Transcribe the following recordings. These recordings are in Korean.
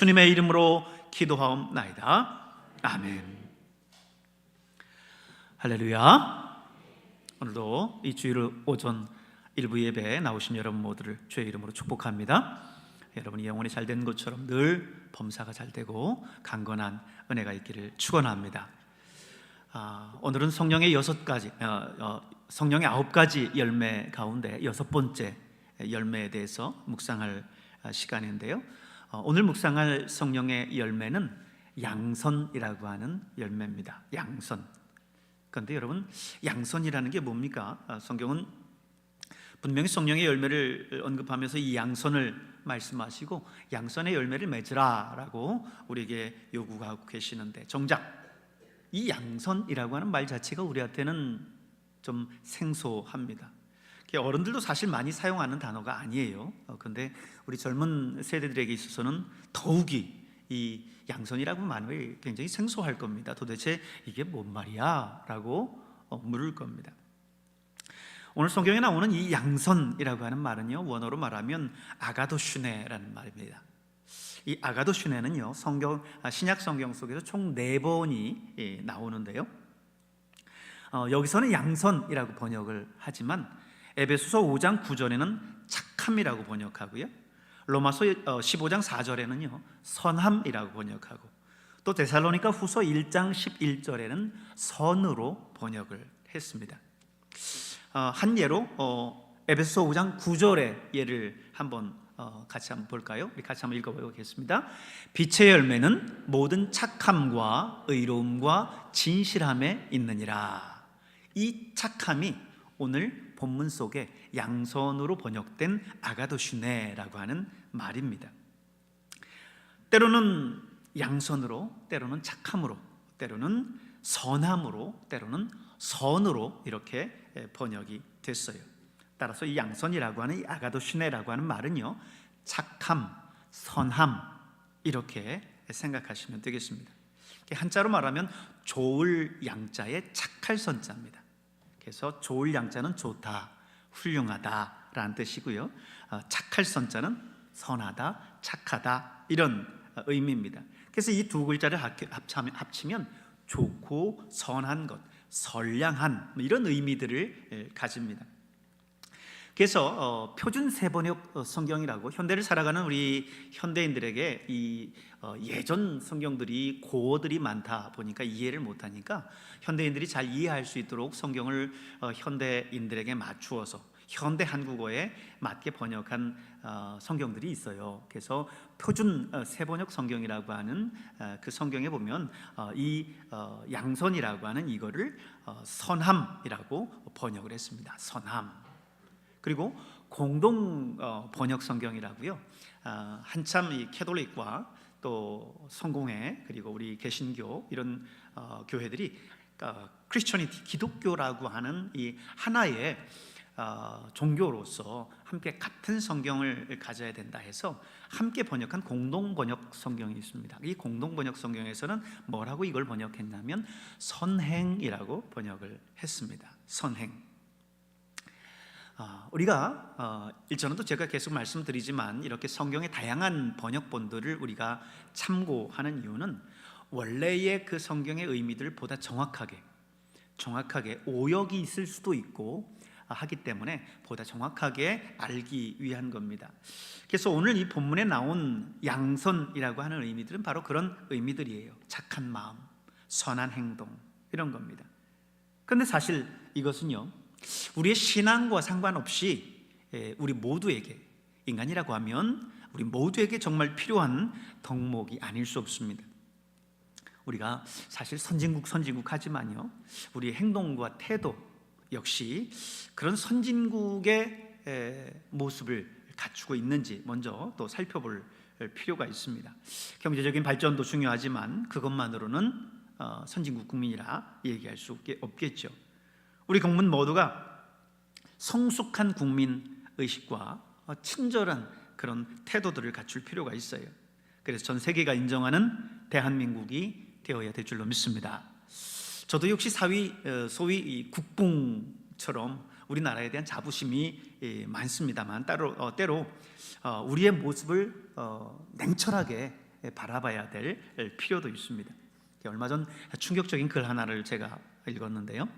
주님의 이름으로 기도하옵나이다. 아멘. 할렐루야. 오늘도 이 주일 오전 일부 예배에 나오신 여러분 모두를 주의 이름으로 축복합니다. 여러분이 영혼이 잘된 것처럼 늘 범사가 잘되고 강건한 은혜가 있기를 축원합니다. 오늘은 성령의 9가지 열매 가운데 6번째 열매에 대해서 묵상할 시간인데요. 오늘 묵상할 성령의 열매는 양선이라고 하는 열매입니다. 양선. 그런데 여러분, 양선이라는 게 뭡니까? 성경은 분명히 성령의 열매를 언급하면서 이 양선을 말씀하시고 양선의 열매를 맺으라 라고 우리에게 요구하고 계시는데, 정작 이 양선이라고 하는 말 자체가 우리한테는 좀 생소합니다. 어른들도 사실 많이 사용하는 단어가 아니에요. 그런데 우리 젊은 세대들에게 있어서는 더욱이 이 양선이라고 하는 말이 굉장히 생소할 겁니다. 도대체 이게 뭔 말이야? 라고 물을 겁니다. 오늘 성경에 나오는 이 양선이라고 하는 말은요, 원어로 말하면 아가도슈네라는 말입니다. 이 아가도슈네는요, 신약 성경 속에서 총 4번이 나오는데요, 여기서는 양선이라고 번역을 하지만 에베소서 5장 9절에는 착함이라고 번역하고요, 로마서 15장 4절에는요 선함이라고 번역하고, 또 데살로니가 후서 1장 11절에는 선으로 번역을 했습니다. 한 예로 에베소서 5장 9절의 예를 같이 한번 볼까요? 우리 같이 한번 읽어보겠습니다. 빛의 열매는 모든 착함과 의로움과 진실함에 있느니라. 이 착함이 오늘 본문 속에 양선으로 번역된 아가도슈네라고 하는 말입니다. 때로는 양선으로, 때로는 착함으로, 때로는 선함으로, 때로는 선으로 이렇게 번역이 됐어요. 따라서 이 양선이라고 하는 이 아가도슈네라고 하는 말은요, 착함, 선함 이렇게 생각하시면 되겠습니다. 한자로 말하면 좋을 양자에 착할 선자입니다. 그래서 좋을 양자는 좋다, 훌륭하다 라는 뜻이고요, 착할 선자는 선하다, 착하다 이런 의미입니다. 그래서 이 두 글자를 합치면 좋고 선한 것, 선량한 이런 의미들을 가집니다. 그래서 표준 세번역 성경이라고, 현대를 살아가는 우리 현대인들에게 이 예전 성경들이 고어들이 많다 보니까 이해를 못하니까 현대인들이 잘 이해할 수 있도록 성경을 현대인들에게 맞추어서 현대 한국어에 맞게 번역한 성경들이 있어요. 그래서 표준 세번역 성경이라고 하는 그 성경에 보면 이 양선이라고 하는 이거를 선함이라고 번역을 했습니다. 선함. 그리고 공동 번역 성경이라고요, 한참 이 캐톨릭과 또 성공회 그리고 우리 개신교 이런 교회들이 크리스천이티, 기독교라고 하는 이 하나의 종교로서 함께 같은 성경을 가져야 된다 해서 함께 번역한 공동 번역 성경이 있습니다. 이 공동 번역 성경에서는 뭐라고 이걸 번역했냐면 선행이라고 번역을 했습니다. 선행. 우리가 일전에도 제가 계속 말씀드리지만 이렇게 성경의 다양한 번역본들을 우리가 참고하는 이유는 원래의 그 성경의 의미들을 보다 정확하게 오역이 있을 수도 있고 하기 때문에 보다 정확하게 알기 위한 겁니다. 그래서 오늘 이 본문에 나온 양선이라고 하는 의미들은 바로 그런 의미들이에요. 착한 마음, 선한 행동 이런 겁니다. 그런데 사실 이것은요, 우리의 신앙과 상관없이 우리 모두에게, 인간이라고 하면 우리 모두에게 정말 필요한 덕목이 아닐 수 없습니다. 우리가 사실 선진국 하지만요, 우리의 행동과 태도 역시 그런 선진국의 모습을 갖추고 있는지 먼저 또 살펴볼 필요가 있습니다. 경제적인 발전도 중요하지만 그것만으로는 선진국 국민이라 얘기할 수 없겠죠. 우리 국민 모두가 성숙한 국민 의식과 친절한 그런 태도들을 갖출 필요가 있어요. 그래서 전 세계가 인정하는 대한민국이 되어야 될 줄로 믿습니다. 저도 역시 소위 국뽕처럼 우리나라에 대한 자부심이 많습니다만 때로 우리의 모습을 냉철하게 바라봐야 될 필요도 있습니다. 얼마 전 충격적인 글 하나를 제가 읽었는데요.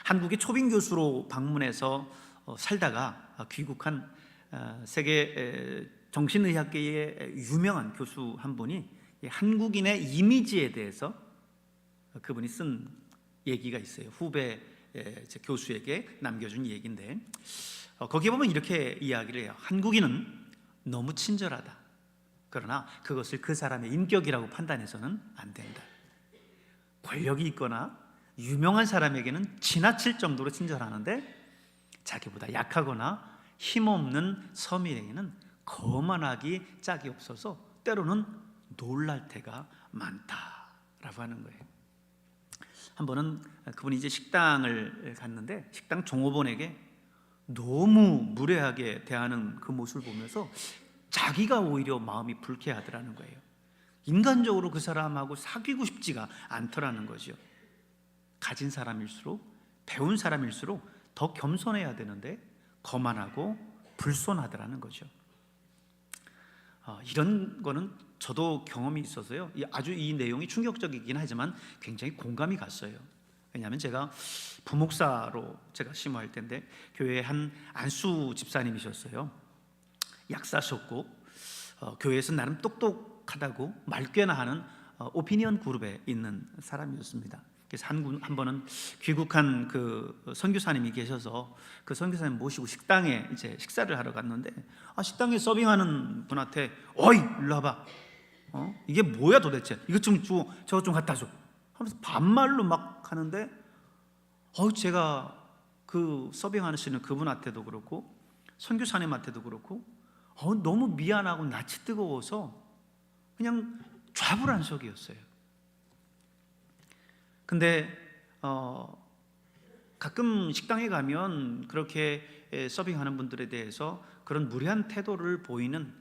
한국의 초빙 교수로 방문해서 살다가 귀국한 세계 정신의학계의 유명한 교수 한 분이 한국인의 이미지에 대해서 그분이 쓴 얘기가 있어요. 후배 교수에게 남겨준 얘기인데, 거기에 보면 이렇게 이야기를 해요. 한국인은 너무 친절하다. 그러나 그것을 그 사람의 인격이라고 판단해서는 안 된다. 권력이 있거나 유명한 사람에게는 지나칠 정도로 친절하는데 자기보다 약하거나 힘없는 서민에게는 거만하기 짝이 없어서 때로는 놀랄 때가 많다라고 하는 거예요. 한 번은 그분이 이제 식당을 갔는데 식당 종업원에게 너무 무례하게 대하는 그 모습을 보면서 자기가 오히려 마음이 불쾌하더라는 거예요. 인간적으로 그 사람하고 사귀고 싶지가 않더라는 거죠. 가진 사람일수록, 배운 사람일수록 더 겸손해야 되는데 거만하고 불손하더라는 거죠. 이런 거는 저도 경험이 있어서요, 아주 이 내용이 충격적이긴 하지만 굉장히 공감이 갔어요. 왜냐하면 제가 부목사로 제가 심호할 때인데 교회에 한 안수 집사님이셨어요. 약사셨고 교회에서 나름 똑똑하다고 말꽤나 하는 오피니언 그룹에 있는 사람이었습니다. 그래서 한 번은 귀국한 그 선교사님이 계셔서 그 선교사님 모시고 식당에 이제 식사를 하러 갔는데, 식당에 서빙하는 분한테 어이 일로 와봐, 이게 뭐야 도대체, 이것 좀 주고 저것 좀 갖다 줘 하면서 반말로 막 하는데, 제가 그 서빙하시는 그분한테도 그렇고 선교사님한테도 그렇고 너무 미안하고 낯이 뜨거워서 그냥 좌불안석이었어요. 근데 가끔 식당에 가면 그렇게 서빙하는 분들에 대해서 그런 무례한 태도를 보이는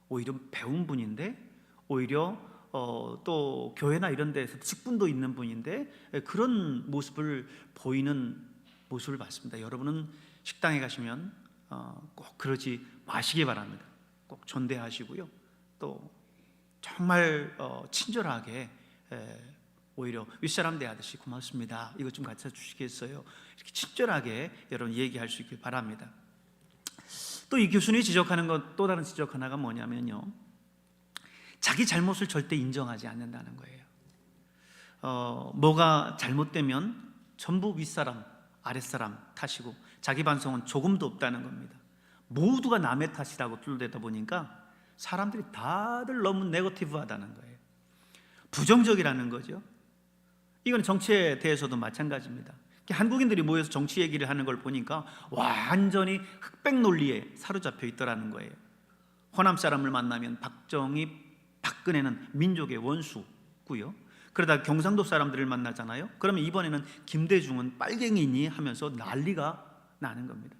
오히려 배운 분인데, 오히려 또 교회나 이런 데서 직분도 있는 분인데 그런 모습을 보이는 모습을 봤습니다. 여러분은 식당에 가시면 꼭 그러지 마시기 바랍니다. 꼭 존대하시고요, 또 정말 친절하게 오히려 윗사람 대하듯이 고맙습니다, 이것 좀 갖다 주시겠어요, 이렇게 친절하게 여러분 얘기할 수 있길 바랍니다. 또 이 교수님이 지적하는 것, 또 다른 지적 하나가 뭐냐면요, 자기 잘못을 절대 인정하지 않는다는 거예요. 뭐가 잘못되면 전부 윗사람 아랫사람 탓이고 자기 반성은 조금도 없다는 겁니다. 모두가 남의 탓이라고 둘러대다 보니까 사람들이 다들 너무 네거티브하다는 거예요. 부정적이라는 거죠. 이건 정치에 대해서도 마찬가지입니다. 한국인들이 모여서 정치 얘기를 하는 걸 보니까 완전히 흑백 논리에 사로잡혀 있더라는 거예요. 호남 사람을 만나면 박정희, 박근혜는 민족의 원수고요, 그러다 경상도 사람들을 만나잖아요. 그러면 이번에는 김대중은 빨갱이니 하면서 난리가 나는 겁니다.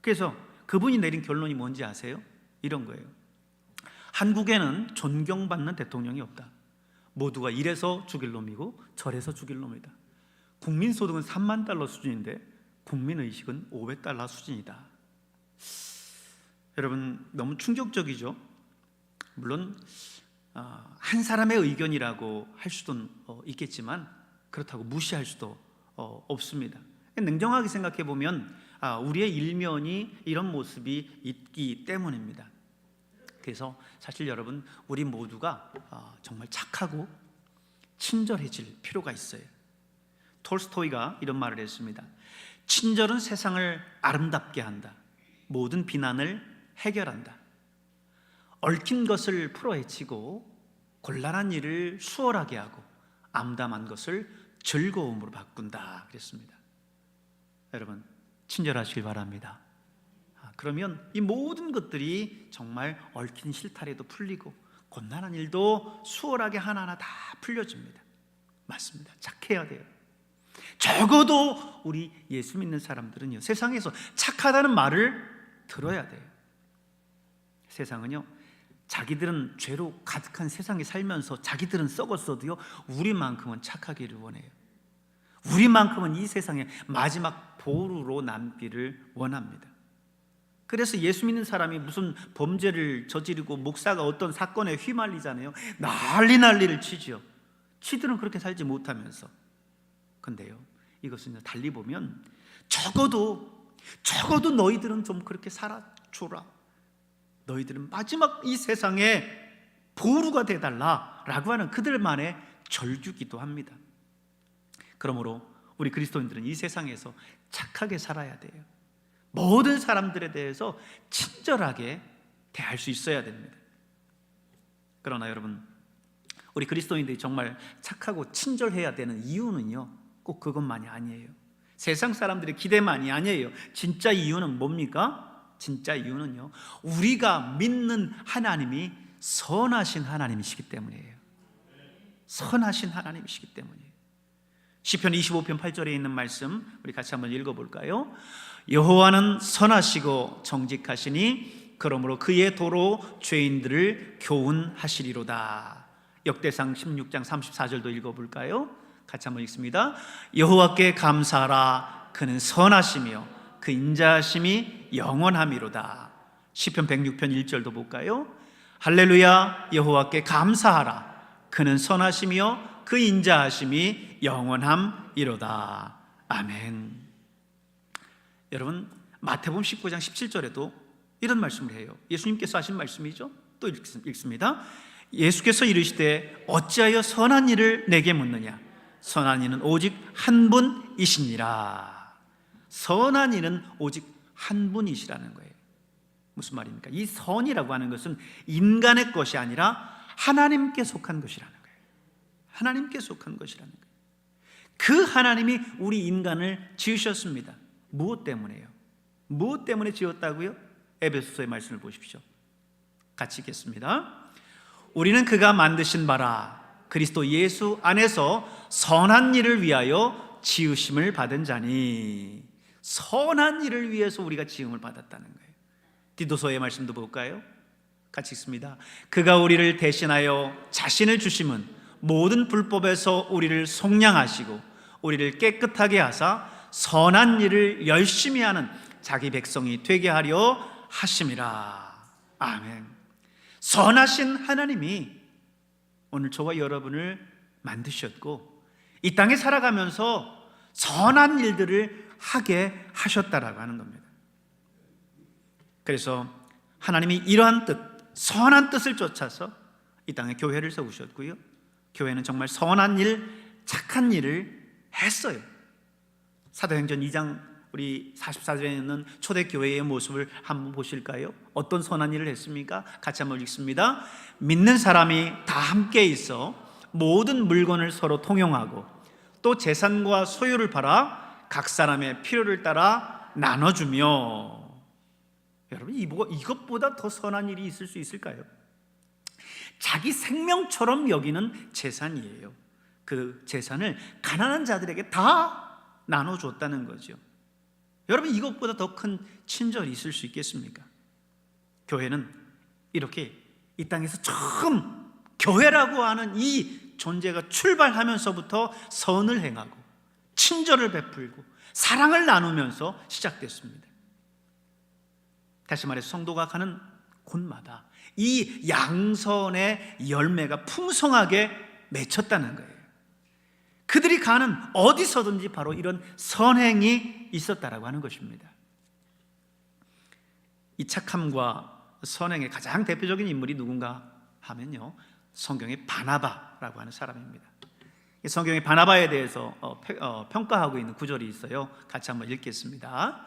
그래서 그분이 내린 결론이 뭔지 아세요? 이런 거예요. 한국에는 존경받는 대통령이 없다. 모두가 이래서 죽일 놈이고 저래서 죽일 놈이다. 국민소득은 3만 달러 수준인데 국민의식은 500달러 수준이다. 여러분, 너무 충격적이죠? 물론 한 사람의 의견이라고 할 수도 있겠지만 그렇다고 무시할 수도 없습니다. 냉정하게 생각해 보면 우리의 일면이 이런 모습이 있기 때문입니다. 그래서 사실 여러분, 우리 모두가 정말 착하고 친절해질 필요가 있어요. 톨스토이가 이런 말을 했습니다. 친절은 세상을 아름답게 한다. 모든 비난을 해결한다. 얽힌 것을 풀어헤치고 곤란한 일을 수월하게 하고 암담한 것을 즐거움으로 바꾼다 그랬습니다. 여러분, 친절하시길 바랍니다. 그러면 이 모든 것들이 정말 얽힌 실타래도 풀리고 곤란한 일도 수월하게 하나하나 다 풀려집니다. 맞습니다. 착해야 돼요. 적어도 우리 예수 믿는 사람들은요, 세상에서 착하다는 말을 들어야 돼요. 세상은요, 자기들은 죄로 가득한 세상에 살면서 자기들은 썩었어도요, 우리만큼은 착하기를 원해요. 우리만큼은 이 세상의 마지막 보루로 남기를 원합니다. 그래서 예수 믿는 사람이 무슨 범죄를 저지르고 목사가 어떤 사건에 휘말리잖아요. 난리를 치지요. 치들은 그렇게 살지 못하면서. 근데요, 이것은 달리 보면 적어도 너희들은 좀 그렇게 살아줘라. 너희들은 마지막 이 세상에 보루가 되달라라고 하는 그들만의 절규기도 합니다. 그러므로 우리 그리스도인들은 이 세상에서 착하게 살아야 돼요. 모든 사람들에 대해서 친절하게 대할 수 있어야 됩니다. 그러나 여러분, 우리 그리스도인들이 정말 착하고 친절해야 되는 이유는요, 꼭 그것만이 아니에요. 세상 사람들의 기대만이 아니에요. 진짜 이유는 뭡니까? 진짜 이유는요, 우리가 믿는 하나님이 선하신 하나님이시기 때문이에요. 선하신 하나님이시기 때문이에요. 시편 25편 8절에 있는 말씀 우리 같이 한번 읽어볼까요? 여호와는 선하시고 정직하시니 그러므로 그의 도로 죄인들을 교훈하시리로다. 역대상 16장 34절도 읽어볼까요? 같이 한번 읽습니다. 여호와께 감사하라. 그는 선하시며 그 인자하심이 영원함이로다. 시편 106편 1절도 볼까요? 할렐루야. 여호와께 감사하라. 그는 선하시며 그 인자하심이 영원함이로다. 아멘. 여러분, 마태복음 19장 17절에도 이런 말씀을 해요. 예수님께서 하신 말씀이죠. 또 읽습니다. 예수께서 이르시되 어찌하여 선한 일을 내게 묻느냐? 선한 이는 오직 한 분이시니라. 선한 이는 오직 한 분이시라는 거예요. 무슨 말입니까? 이 선이라고 하는 것은 인간의 것이 아니라 하나님께 속한 것이라는 거예요. 하나님께 속한 것이라는 거예요. 그 하나님이 우리 인간을 지으셨습니다. 무엇 때문에요? 무엇 때문에 지었다고요? 에베소서의 말씀을 보십시오. 같이 읽겠습니다. 우리는 그가 만드신 바라 그리스도 예수 안에서 선한 일을 위하여 지으심을 받은 자니. 선한 일을 위해서 우리가 지음을 받았다는 거예요. 디도서의 말씀도 볼까요? 같이 읽습니다. 그가 우리를 대신하여 자신을 주심은 모든 불법에서 우리를 속량하시고 우리를 깨끗하게 하사 선한 일을 열심히 하는 자기 백성이 되게 하려 하심이라. 아멘. 선하신 하나님이 오늘 저와 여러분을 만드셨고 이 땅에 살아가면서 선한 일들을 하게 하셨다라고 하는 겁니다. 그래서 하나님이 이러한 뜻, 선한 뜻을 쫓아서 이 땅에 교회를 세우셨고요, 교회는 정말 선한 일, 착한 일을 했어요. 사도행전 2장 우리 44절에 있는 초대교회의 모습을 한번 보실까요? 어떤 선한 일을 했습니까? 같이 한번 읽습니다. 믿는 사람이 다 함께 있어 모든 물건을 서로 통용하고 또 재산과 소유를 팔아 각 사람의 필요를 따라 나눠주며. 여러분, 이것보다 더 선한 일이 있을 수 있을까요? 자기 생명처럼 여기는 재산이에요. 그 재산을 가난한 자들에게 다 나눠줬다는 거죠. 여러분, 이것보다 더 큰 친절이 있을 수 있겠습니까? 교회는 이렇게 이 땅에서 처음 교회라고 하는 이 존재가 출발하면서부터 선을 행하고 친절을 베풀고 사랑을 나누면서 시작됐습니다. 다시 말해서 성도가 가는 곳마다 이 양선의 열매가 풍성하게 맺혔다는 거예요. 그들이 가는 어디서든지 바로 이런 선행이 있었다라고 하는 것입니다. 이 착함과 선행의 가장 대표적인 인물이 누군가 하면요, 성경의 바나바라고 하는 사람입니다. 성경의 바나바에 대해서 평가하고 있는 구절이 있어요. 같이 한번 읽겠습니다.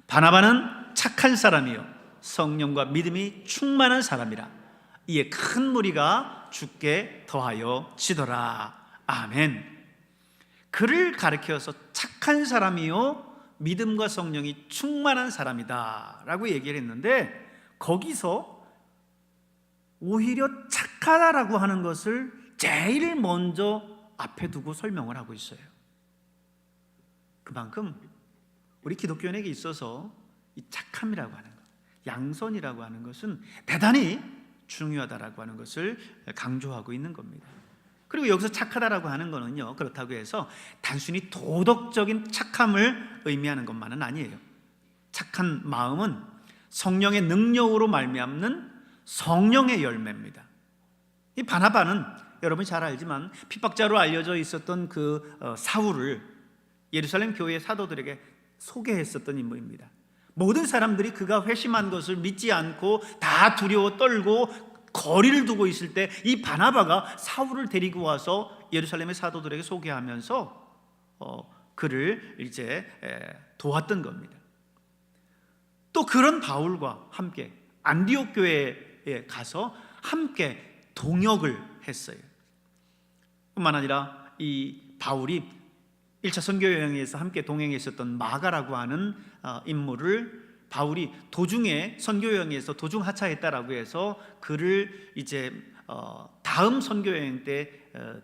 바나바는 착한 사람이요 성령과 믿음이 충만한 사람이라 이에 큰 무리가 주께 더하여 지더라. 아멘. 그를 가리켜서 착한 사람이요 믿음과 성령이 충만한 사람이다 라고 얘기를 했는데, 거기서 오히려 착하다라고 하는 것을 제일 먼저 앞에 두고 설명을 하고 있어요. 그만큼 우리 기독교인에게 있어서 이 착함이라고 하는 것, 양선이라고 하는 것은 대단히 중요하다라고 하는 것을 강조하고 있는 겁니다. 그리고 여기서 착하다라고 하는 거는요, 그렇다고 해서 단순히 도덕적인 착함을 의미하는 것만은 아니에요. 착한 마음은 성령의 능력으로 말미암는 성령의 열매입니다. 이 바나바는 여러분이 잘 알지만 핍박자로 알려져 있었던 그 사울을 예루살렘 교회의 사도들에게 소개했었던 인물입니다. 모든 사람들이 그가 회심한 것을 믿지 않고 다 두려워 떨고 거리를 두고 있을 때 이 바나바가 사울을 데리고 와서 예루살렘의 사도들에게 소개하면서 그를 이제 도왔던 겁니다. 또 그런 바울과 함께 안디옥 교회에 가서 함께 동역을 했어요. 뿐만 아니라 이 바울이 1차 선교 여행에서 함께 동행했었던 마가라고 하는 인물을 바울이 도중에 선교 여행에서 도중 하차했다라고 해서 그를 이제 다음 선교 여행 때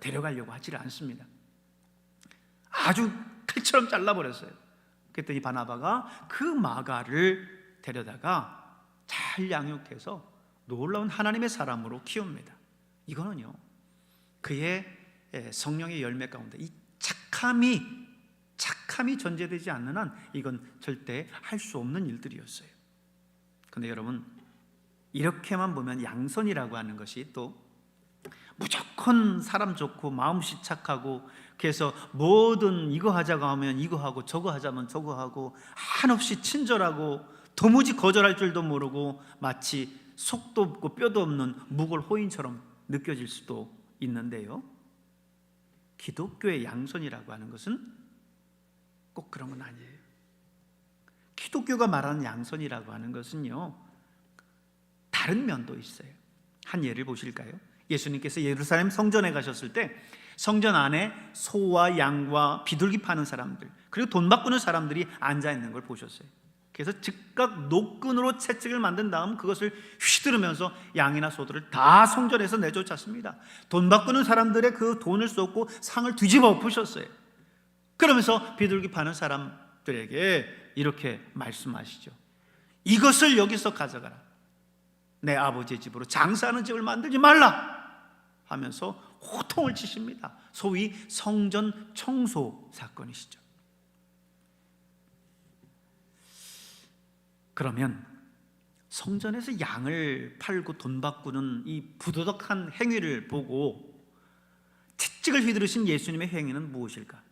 데려가려고 하지를 않습니다. 아주 칼처럼 잘라버렸어요. 그랬더니 바나바가 그 마가를 데려다가 잘 양육해서 놀라운 하나님의 사람으로 키웁니다. 이거는요, 그의 성령의 열매 가운데 이 착함이 전제되지 않는 한 이건 절대 할 수 없는 일들이었어요. 그런데 여러분, 이렇게만 보면 양선이라고 하는 것이 또 무조건 사람 좋고 마음씨 착하고 그래서 뭐든 이거 하자고 하면 이거 하고 저거 하자면 저거 하고 한없이 친절하고 도무지 거절할 줄도 모르고 마치 속도 없고 뼈도 없는 묵을 호인처럼 느껴질 수도 있는데요, 기독교의 양선이라고 하는 것은 꼭 그런 건 아니에요. 기독교가 말하는 양선이라고 하는 것은요, 다른 면도 있어요. 한 예를 보실까요? 예수님께서 예루살렘 성전에 가셨을 때 성전 안에 소와 양과 비둘기 파는 사람들, 그리고 돈 바꾸는 사람들이 앉아 있는 걸 보셨어요. 그래서 즉각 노끈으로 채찍을 만든 다음 그것을 휘두르면서 양이나 소들을 다 성전에서 내쫓았습니다. 돈 바꾸는 사람들의 그 돈을 쏟고 상을 뒤집어 엎으셨어요. 그러면서 비둘기 파는 사람들에게 이렇게 말씀하시죠. 이것을 여기서 가져가라. 내 아버지의 집으로 장사하는 집을 만들지 말라 하면서 호통을 치십니다. 소위 성전 청소 사건이시죠. 그러면 성전에서 양을 팔고 돈 바꾸는 이 부도덕한 행위를 보고 채찍을 휘두르신 예수님의 행위는 무엇일까?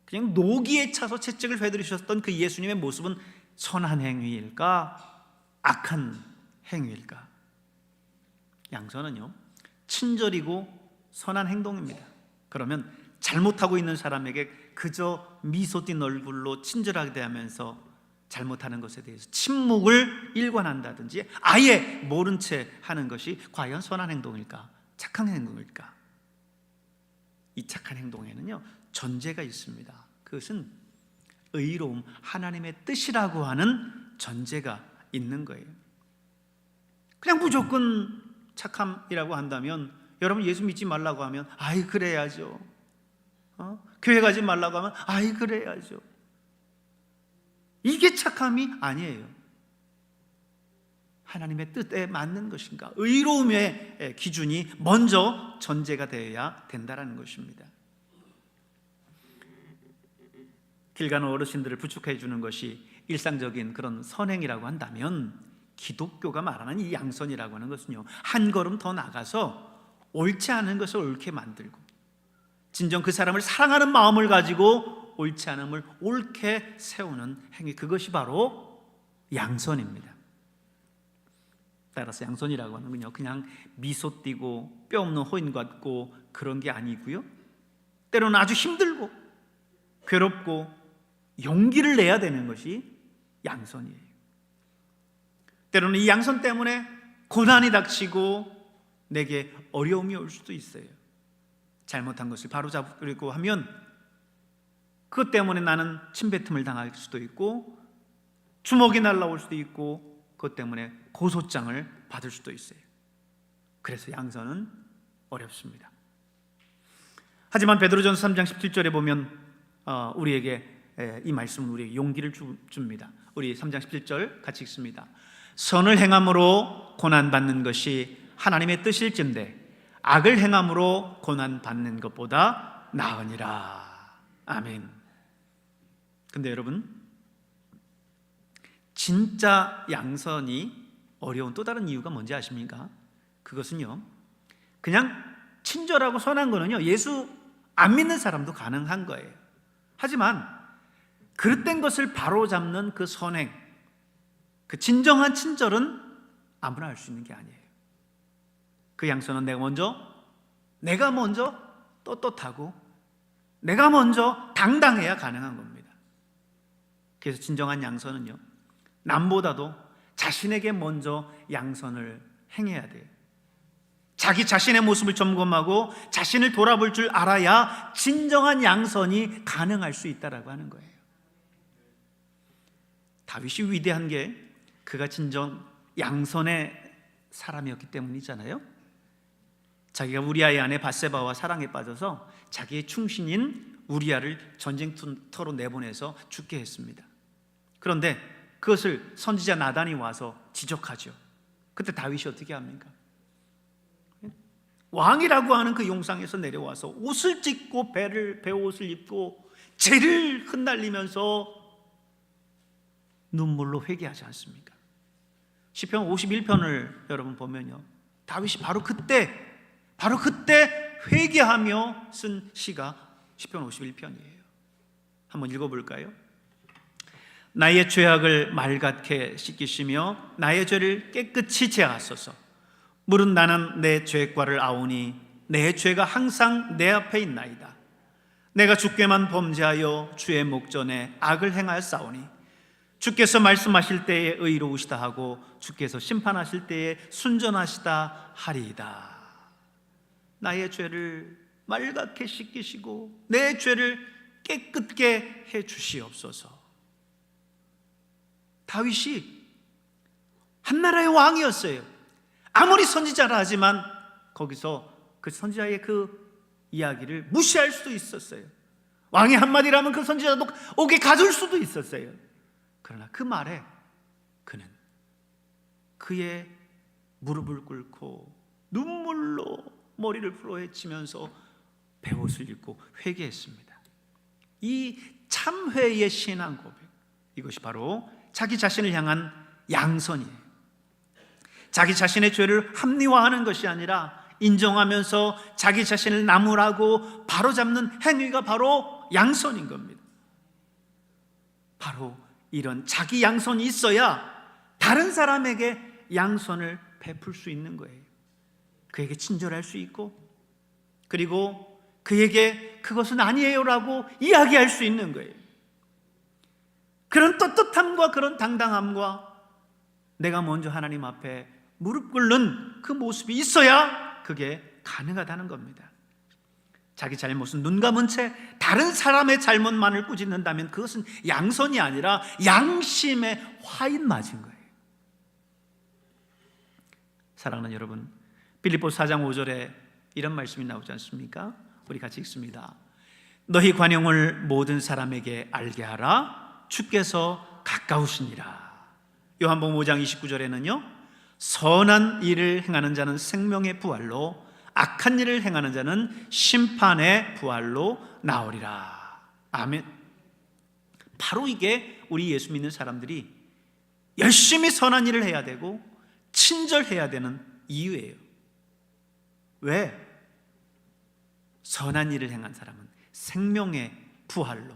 그냥 노기에 차서 채찍을 휘두르셨던 그 예수님의 모습은 선한 행위일까? 악한 행위일까? 양선은요, 친절이고 선한 행동입니다. 그러면 잘못하고 있는 사람에게 그저 미소 띤 얼굴로 친절하게 대하면서 잘못하는 것에 대해서 침묵을 일관한다든지 아예 모른 채 하는 것이 과연 선한 행동일까? 착한 행동일까? 이 착한 행동에는요, 전제가 있습니다. 그것은 의로움, 하나님의 뜻이라고 하는 전제가 있는 거예요. 그냥 무조건 착함이라고 한다면, 여러분 예수 믿지 말라고 하면 아이 그래야죠. 교회 가지 말라고 하면 아이 그래야죠. 이게 착함이 아니에요. 하나님의 뜻에 맞는 것인가? 의로움의 기준이 먼저 전제가 되어야 된다는 것입니다. 길 가는 어르신들을 부축해 주는 것이 일상적인 그런 선행이라고 한다면, 기독교가 말하는 이 양선이라고 하는 것은요, 한 걸음 더 나가서 옳지 않은 것을 옳게 만들고 진정 그 사람을 사랑하는 마음을 가지고 옳지 않음을 옳게 세우는 행위, 그것이 바로 양선입니다. 따라서 양선이라고 하는 건요, 그냥 미소 띠고 뼈 없는 호인 같고 그런 게 아니고요, 때로는 아주 힘들고 괴롭고 용기를 내야 되는 것이 양선이에요. 때로는 이 양선 때문에 고난이 닥치고 내게 어려움이 올 수도 있어요. 잘못한 것을 바로잡으려고 하면 그것 때문에 나는 침뱉음을 당할 수도 있고 주먹이 날라올 수도 있고 그것 때문에 고소장을 받을 수도 있어요. 그래서 양선은 어렵습니다. 하지만 베드로전서 3장 17절에 보면 우리에게 이 말씀은 우리에게 용기를 줍니다. 우리 3장 17절 같이 읽습니다. 선을 행함으로 고난받는 것이 하나님의 뜻일진데 악을 행함으로 고난받는 것보다 나으니라. 아멘. 근데 여러분, 진짜 양선이 어려운 또 다른 이유가 뭔지 아십니까? 그것은요, 그냥 친절하고 선한 거는요, 예수 안 믿는 사람도 가능한 거예요. 하지만 그릇된 것을 바로잡는 그 선행, 그 진정한 친절은 아무나 할 수 있는 게 아니에요. 그 양선은 내가 먼저 떳떳하고 내가 먼저 당당해야 가능한 겁니다. 그래서 진정한 양선은요, 남보다도 자신에게 먼저 양선을 행해야 돼요. 자기 자신의 모습을 점검하고 자신을 돌아볼 줄 알아야 진정한 양선이 가능할 수 있다라고 하는 거예요. 다윗이 위대한 게 그가 진정 양선의 사람이었기 때문이잖아요. 자기가 우리아의 아내 밧세바와 사랑에 빠져서 자기의 충신인 우리아를 전쟁터로 내보내서 죽게 했습니다. 그런데 그것을 선지자 나단이 와서 지적하죠. 그때 다윗이 어떻게 합니까? 왕이라고 하는 그 용상에서 내려와서 옷을 찢고 베옷을 입고 재를 흩날리면서 눈물로 회개하지 않습니까? 시편 51편을 여러분 보면요, 다윗이 바로 그때 회개하며 쓴 시가 시편 51편이에요. 한번 읽어볼까요? 나의 죄악을 맑게 씻기시며 나의 죄를 깨끗이 제하소서. 물은 나는 내 죄과를 아오니 내 죄가 항상 내 앞에 있나이다. 내가 주께만 범죄하여 주의 목전에 악을 행하였사오니 주께서 말씀하실 때에 의로우시다 하고 주께서 심판하실 때에 순전하시다 하리이다. 나의 죄를 맑게 씻기시고 내 죄를 깨끗게 해 주시옵소서. 다윗이 한나라의 왕이었어요. 아무리 선지자라 하지만 거기서 그 선지자의 그 이야기를 무시할 수도 있었어요. 왕이 한마디라면 그 선지자도 옥에 가둘 수도 있었어요. 그러나 그 말에 그는 그의 무릎을 꿇고 눈물로 머리를 풀어헤치면서 베옷을 입고 회개했습니다. 이 참회의 신앙 고백, 이것이 바로 자기 자신을 향한 양선이에요. 자기 자신의 죄를 합리화하는 것이 아니라 인정하면서 자기 자신을 나무라고 바로잡는 행위가 바로 양선인 겁니다. 바로 이런 자기 양선이 있어야 다른 사람에게 양선을 베풀 수 있는 거예요. 그에게 친절할 수 있고, 그리고 그에게 그것은 아니에요라고 이야기할 수 있는 거예요. 그런 떳떳함과 그런 당당함과 내가 먼저 하나님 앞에 무릎 꿇는 그 모습이 있어야 그게 가능하다는 겁니다. 자기 잘못은 눈 감은 채 다른 사람의 잘못만을 꾸짖는다면 그것은 양선이 아니라 양심의 화인 맞은 거예요. 사랑하는 여러분, 빌립보서 4장 5절에 이런 말씀이 나오지 않습니까? 우리 같이 읽습니다. 너희 관용을 모든 사람에게 알게 하라. 주께서 가까우시니라. 요한복음 5장 29절에는요, 선한 일을 행하는 자는 생명의 부활로, 악한 일을 행하는 자는 심판의 부활로 나오리라. 아멘. 바로 이게 우리 예수 믿는 사람들이 열심히 선한 일을 해야 되고 친절해야 되는 이유예요. 왜? 선한 일을 행한 사람은 생명의 부활로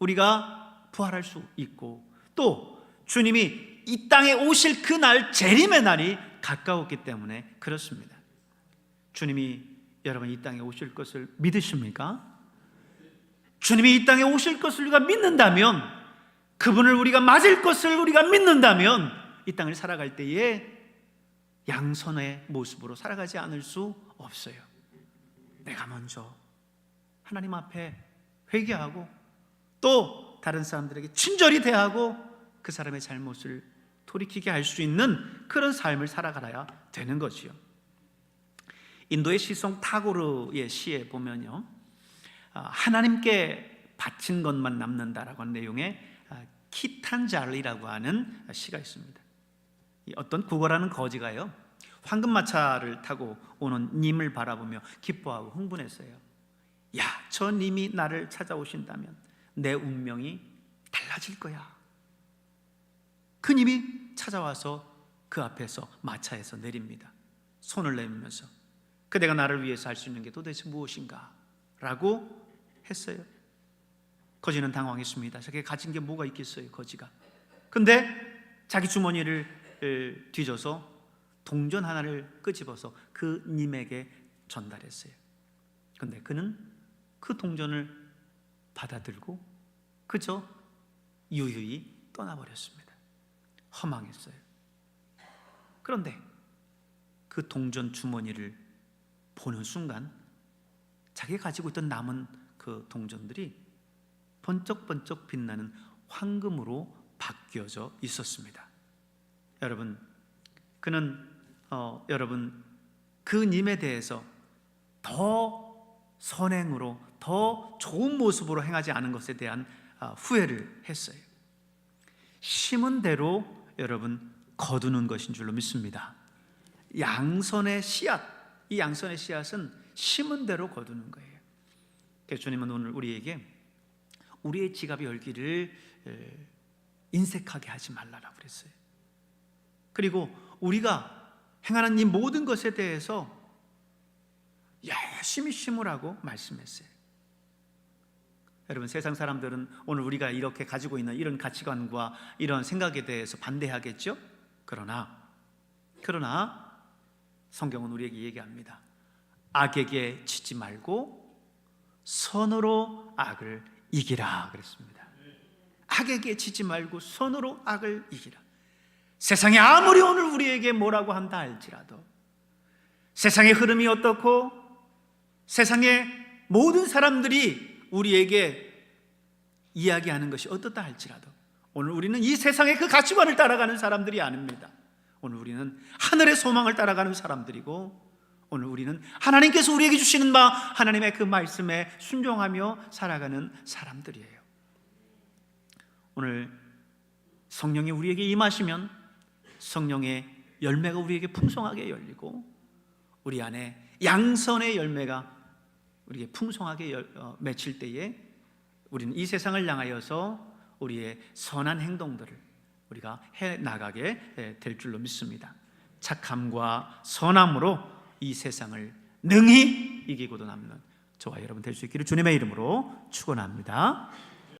우리가 부활할 수 있고, 또 주님이 이 땅에 오실 그날, 재림의 날이 가까웠기 때문에 그렇습니다. 주님이 여러분 이 땅에 오실 것을 믿으십니까? 주님이 이 땅에 오실 것을 우리가 믿는다면, 그분을 우리가 맞을 것을 우리가 믿는다면 이 땅을 살아갈 때에 양선의 모습으로 살아가지 않을 수 없어요. 내가 먼저 하나님 앞에 회개하고 또 다른 사람들에게 친절히 대하고 그 사람의 잘못을 돌이키게 할 수 있는 그런 삶을 살아가야 되는 거지요. 인도의 시성 타고르의 시에 보면요, 하나님께 바친 것만 남는다라고 하는 내용의 키탄잘리라고 하는 시가 있습니다. 어떤 구걸하는 거지가요, 황금마차를 타고 오는 님을 바라보며 기뻐하고 흥분했어요. 야, 저 님이 나를 찾아오신다면 내 운명이 달라질 거야. 그님이 찾아와서 그 앞에서 마차에서 내립니다. 손을 내밀면서 그대가 나를 위해서 할 수 있는 게 도대체 무엇인가? 라고 했어요. 거지는 당황했습니다. 자기가 가진 게 뭐가 있겠어요, 거지가. 근데 자기 주머니를 뒤져서 동전 하나를 끄집어서 그 님에게 전달했어요. 근데 그는 그 동전을 받아들고 그저 유유히 떠나버렸습니다. 허망했어요. 그런데 그 동전 주머니를 보는 순간 자기가 가지고 있던 남은 그 동전들이 번쩍번쩍 빛나는 황금으로 바뀌어져 있었습니다. 여러분, 그는 여러분 그 님에 대해서 더 선행으로 더 좋은 모습으로 행하지 않은 것에 대한 후회를 했어요. 심은 대로 여러분 거두는 것인 줄로 믿습니다. 양선의 씨앗, 이 양선의 씨앗은 심은 대로 거두는 거예요. 그래서 주님은 오늘 우리에게 우리의 지갑의 열기를 인색하게 하지 말라라고 그랬어요. 그리고 우리가 행하는 이 모든 것에 대해서 열심히 심으라고 말씀했어요. 여러분, 세상 사람들은 오늘 우리가 이렇게 가지고 있는 이런 가치관과 이런 생각에 대해서 반대하겠죠? 그러나 성경은 우리에게 얘기합니다. 악에게 치지 말고 선으로 악을 이기라 그랬습니다. 악에게 치지 말고 선으로 악을 이기라. 세상이 아무리 오늘 우리에게 뭐라고 한다 할지라도, 세상의 흐름이 어떻고 세상의 모든 사람들이 우리에게 이야기하는 것이 어떻다 할지라도 오늘 우리는 이 세상의 그 가치관을 따라가는 사람들이 아닙니다. 오늘 우리는 하늘의 소망을 따라가는 사람들이고, 오늘 우리는 하나님께서 우리에게 주시는 바 하나님의 그 말씀에 순종하며 살아가는 사람들이에요. 오늘 성령이 우리에게 임하시면 성령의 열매가 우리에게 풍성하게 열리고 우리 안에 양선의 열매가 우리에게 풍성하게 맺힐 때에 우리는 이 세상을 향하여서 우리의 선한 행동들을 우리가 해나가게 될 줄로 믿습니다. 착함과 선함으로 이 세상을 능히 이기고도 남는 저와 여러분 될 수 있기를 주님의 이름으로 축원합니다.